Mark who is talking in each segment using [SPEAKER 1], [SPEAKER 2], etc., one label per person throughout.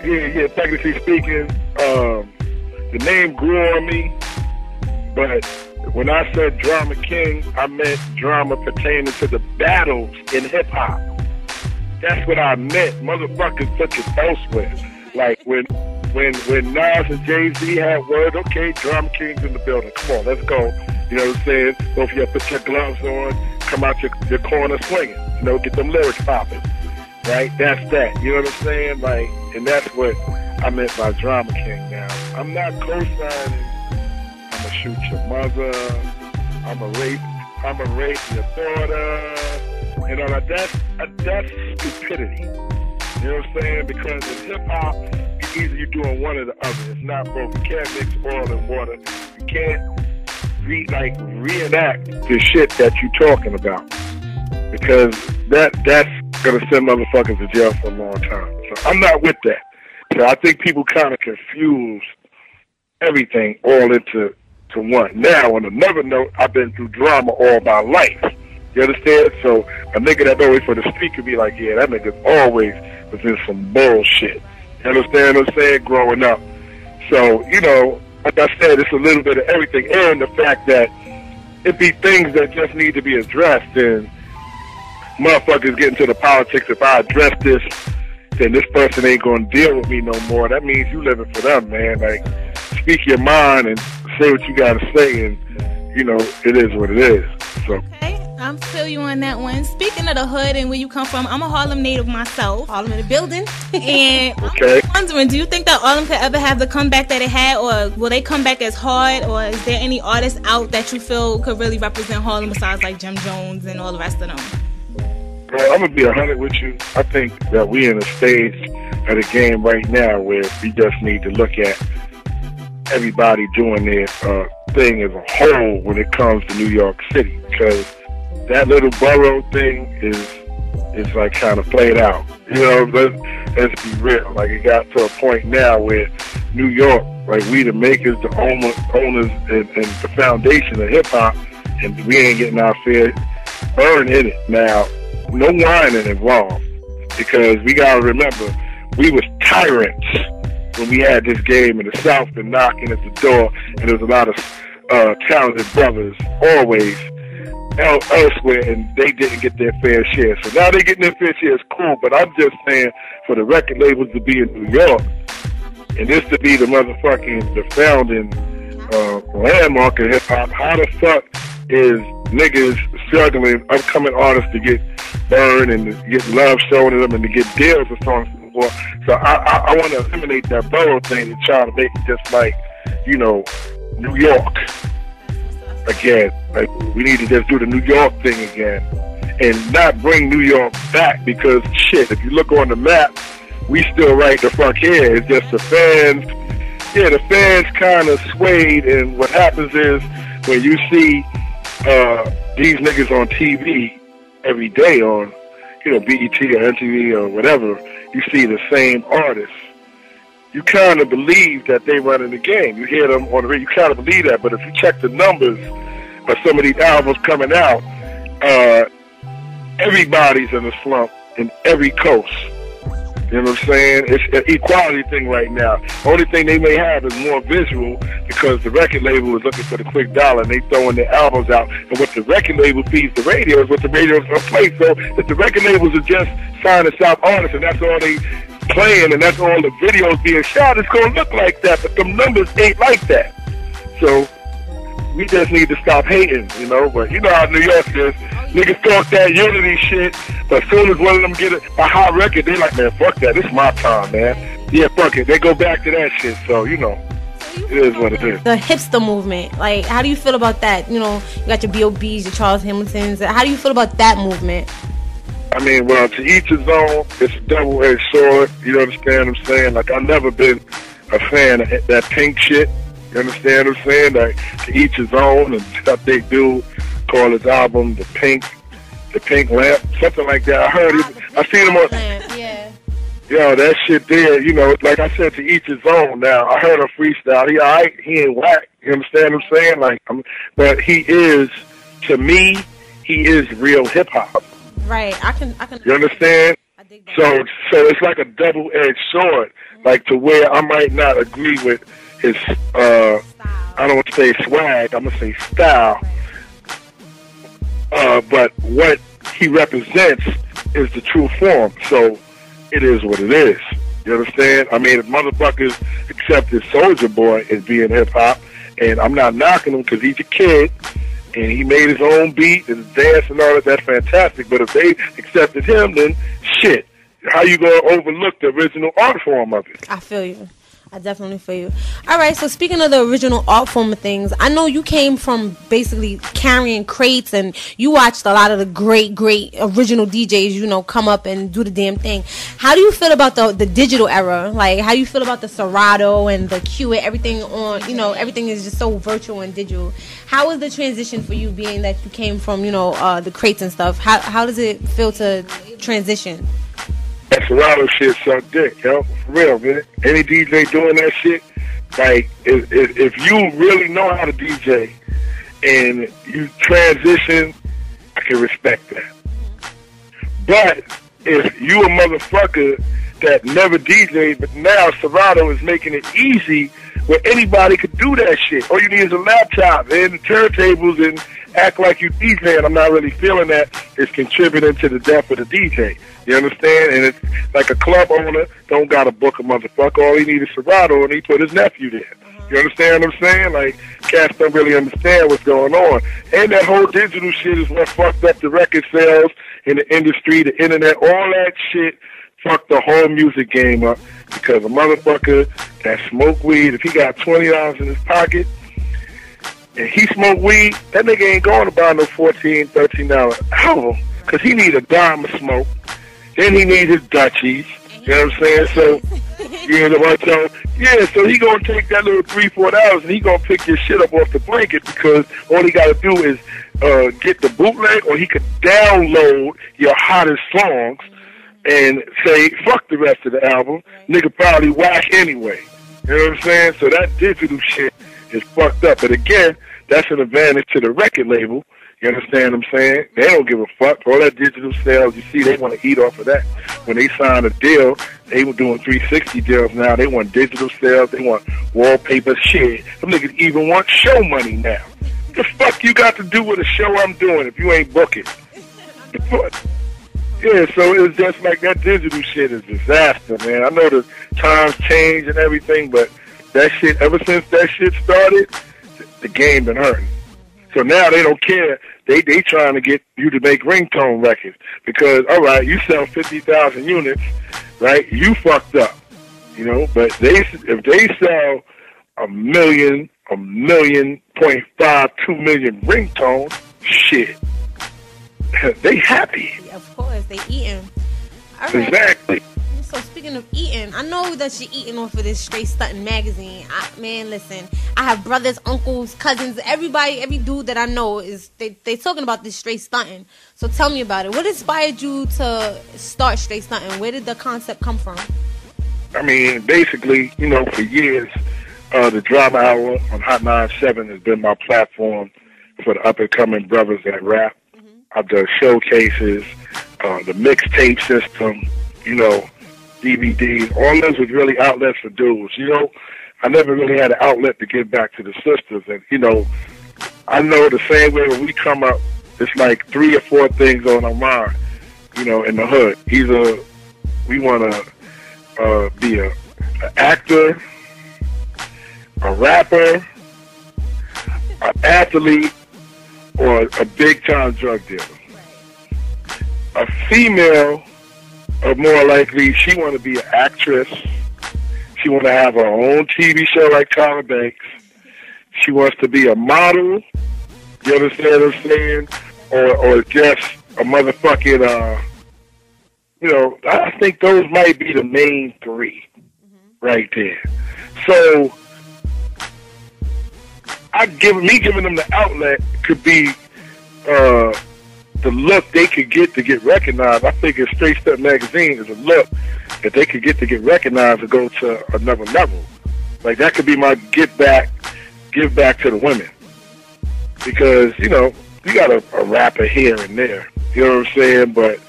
[SPEAKER 1] Yeah, technically speaking, the name grew on me, but when I said Drama King, I meant drama pertaining to the battles in hip-hop. That's what I meant. Motherfuckers took it elsewhere. Like when Nas and Jay-Z had word, okay, Drama King's in the building. Come on, let's go. You know what I'm saying? Both of you put your gloves on, come out your corner swinging. You know, get them lyrics popping. Right? That's that. You know what I'm saying? Like, and that's what I meant by Drama King now. I'm not co-signing, I'm gonna shoot your mother, I'm gonna rape your daughter, and all that. That's stupidity. You know what I'm saying? Because in hip-hop, it's either you're doing one or the other. It's not both. You can't mix oil and water. You can't reenact the shit that you're talking about. Because that's gonna send motherfuckers to jail for a long time. So I'm not with that. So I think people kind of confuse everything all into one. Now, on another note, I've been through drama all my life. You understand? So a nigga that always for the street could be like, yeah, that nigga always was in some bullshit. You understand what I'm saying? Growing up. So, you know, like I said, it's a little bit of everything. And the fact that it be things that just need to be addressed. And motherfuckers get into the politics, if I address this, then this person ain't going to deal with me no more. That means you living for them, man. Like, speak your mind and say what you got to say. And, you know, it is what it is. So.
[SPEAKER 2] Okay. I'm feel you on that one. Speaking of the hood and where you come from, I'm a Harlem native myself.
[SPEAKER 3] Harlem in the building.
[SPEAKER 2] And
[SPEAKER 1] okay.
[SPEAKER 2] I'm wondering, do you think that Harlem could ever have the comeback that it had, or will they come back as hard, or is there any artists out that you feel could really represent Harlem besides like Jim Jones and all the rest of them?
[SPEAKER 1] Well, I'm going to be 100 with you. I think that we in a stage of the game right now where we just need to look at everybody doing their thing as a whole when it comes to New York City, because that little borough thing is like kind of played out. You know, let's be real. Like, it got to a point now where New York, like, we the makers, the owners, and the foundation of hip hop, and we ain't getting our fair burn in it. Now, no whining involved, because we gotta remember, we was tyrants when we had this game in the South, been knocking at the door, and there was a lot of talented brothers always elsewhere, and they didn't get their fair share. So now they getting their fair share is cool, but I'm just saying, for the record labels to be in New York, and this to be the founding landmark of hip-hop, how the fuck is niggas struggling, upcoming artists to get burned and to get love shown to them and to get deals and so on and so forth? So I want to eliminate that borough thing and try to make it just like, you know, New York again. Like, we need to just do the New York thing again and not bring New York back, because shit, if you look on the map, we still right the fuck here. It's just the fans. Yeah, the fans kind of swayed, and what happens is when you see these niggas on TV every day on, you know, BET or MTV or whatever, you see the same artists. You kind of believe that they running the game. You hear them on the radio, you kind of believe that. But if you check the numbers of some of these albums coming out, everybody's in a slump in every coast. You know what I'm saying? It's an equality thing right now. Only thing they may have is more visual, because the record label is looking for the quick dollar and they throwing their albums out. And what the record label feeds the radio is what the radio is going to play. So if the record labels are just signing South artists and that's all they playing and that's all the videos being shot, it's going to look like that. But them numbers ain't like that. So we just need to stop hating, you know. But you know how New York is. Niggas talk that unity shit, but as soon as one of them get a hot record, they like, man, fuck that. This is my time, man. Yeah, fuck it. They go back to that shit. So, you know, it is what it is.
[SPEAKER 3] The hipster movement, like, how do you feel about that? You know, you got your B.O.B.s, your Charles Hamiltons. How do you feel about that movement?
[SPEAKER 1] I mean, well, to each his own. It's a double-edged sword. You understand what I'm saying? Like, I've never been a fan of that pink shit. You understand what I'm saying? Like, to each his own, and stuff they do. Call his album the Pink Lamp, something like that. I heard it. I seen him on.
[SPEAKER 3] Yeah.
[SPEAKER 1] Yo, that shit there. You know, like I said, to each his own. Now I heard him freestyle. He alright. He ain't whack. You understand what I'm saying? Like, but he is, to me, he is real hip hop.
[SPEAKER 3] Right. I can.
[SPEAKER 1] You understand? So it's like a double-edged sword, like to where I might not agree with his, I don't want to say swag, I'm going to say style, but what he represents is the true form, so it is what it is. You understand? I mean, if motherfuckers accepted Soulja Boy as being hip-hop, and I'm not knocking him because he's a kid, and he made his own beat and dance and all that, that's fantastic, but if they accepted him, then shit. How you going to overlook the original art form of it?
[SPEAKER 3] I feel you. I definitely feel you. All right, so speaking of the original art form of things, I know you came from basically carrying crates, and you watched a lot of the great original DJs, you know, come up and do the damn thing. How do you feel about the digital era? Like, how do you feel about the Serato and the Q, everything on, you know, everything is just so virtual and digital. How was the transition for you, being that you came from, you know, the crates and stuff? How does it feel to transition?
[SPEAKER 1] That Serato shit suck dick, yo. For real, man. Any DJ doing that shit, like, if you really know how to DJ and you transition, I can respect that. But if you a motherfucker that never DJed, but now Serato is making it easy where anybody could do that shit. All you need is a laptop and the turntables and act like you DJ, and I'm not really feeling that it's contributing to the death of the DJ. You understand? And it's like a club owner don't got to book a motherfucker. All he needs is Serato, and he put his nephew there. You understand what I'm saying? Like, cats don't really understand what's going on. And that whole digital shit is what fucked up the record sales in the industry, the internet, all that shit fucked the whole music game up, because a motherfucker that smoke weed, if he got $20 in his pocket and he smoke weed, that nigga ain't going to buy no $14, $13 album, because he need a dime of smoke. Then he need his Dutchies. You know what I'm saying? So, you know what? So, yeah, so he gonna take that little $3, $4 and he gonna pick your shit up off the blanket, because all he gotta do is get the bootleg, or he could download your hottest songs and say, fuck the rest of the album. Nigga probably whack anyway. You know what I'm saying? So that digital shit is fucked up. But again, that's an advantage to the record label. You understand what I'm saying? They don't give a fuck. All that digital sales, you see, they want to eat off of that. When they signed a deal, they were doing 360 deals now. They want digital sales. They want wallpaper shit. Them niggas even want show money now. What the fuck you got to do with a show I'm doing if you ain't booking? Yeah, so it was just like that digital shit is disaster, man. I know the times change and everything, but that shit, ever since that shit started, the game been hurting. So now they don't care. They trying to get you to make ringtone records, because, all right, you sell 50,000 units, right? You fucked up, you know. But if they sell 1 million, 1.5, 2 million ringtones, shit, they happy.
[SPEAKER 3] Yeah, of course, they eating. All right.
[SPEAKER 1] Exactly.
[SPEAKER 3] So speaking of eating, I know that you're eating off of this Straight Stuntin' magazine. Man, listen, I have brothers, uncles, cousins, everybody, every dude that I know is they talking about this Straight Stuntin'. So tell me about it. What inspired you to start Straight Stuntin'? Where did the concept come from?
[SPEAKER 1] I mean, basically, you know, for years, the Drama Hour on Hot 97 has been my platform for the up-and-coming brothers that rap. Mm-hmm. I've done showcases, the mixtape system, you know, DVDs. All those was really outlets for dudes. You know, I never really had an outlet to give back to the sisters. And, you know, I know the same way when we come up, it's like 3 or 4 things on our mind, you know, in the hood. Either we want to be an actor, a rapper, an athlete, or a big-time drug dealer. A female, or more likely, she want to be an actress. She want to have her own TV show like Tyra Banks. She wants to be a model. You understand what I'm saying? Or just a motherfucking, you know, I think those might be the main 3 right there. So, giving them the outlet could be the look they could get to get recognized. I think Straight Step Magazine is a look that they could get to get recognized and go to another level. Like, that could be my give back to the women. Because, you know, you got a rapper here and there. You know what I'm saying? But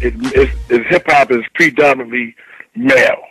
[SPEAKER 1] hip hop is predominantly male.